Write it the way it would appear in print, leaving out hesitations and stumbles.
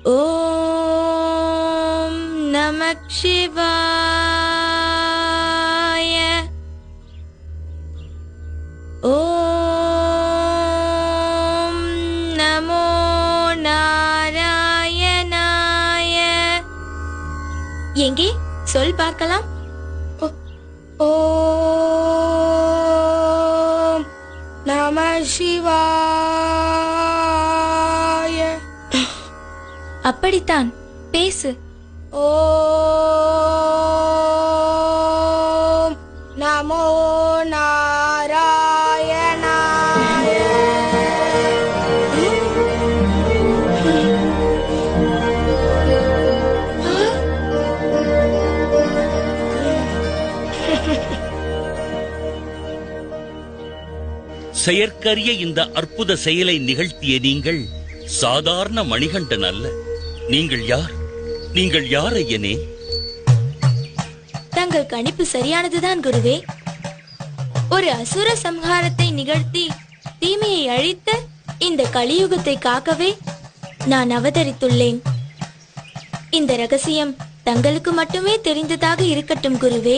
ஓம் நமக் சிவாய. ஓம் நமோ நாராயணாய. எங்கே சொல் பார்க்கலாம். ஓம் நம சிவாய. அப்படித்தான், பேசு. ஓம் நமோ நாராயணாய. செயற்கரிய இந்த அற்புத செயலை நிகழ்த்திய நீங்கள் சாதாரண மணிகண்டன் அல்ல. நீங்கள் யார்? நீங்கள் யார் ஐயனே? தங்கள் கணிப்பு சரியானதுதான் குருவே. ஒரு அசுர சம்ஹாரத்தை நிகழ்த்தி தீமையை அழித்த இந்த கலியுகத்தை காக்கவே நான் அவதரித்துள்ளேன். இந்த ரகசியம் தங்களுக்கு மட்டுமே தெரிந்ததாக இருக்கட்டும் குருவே.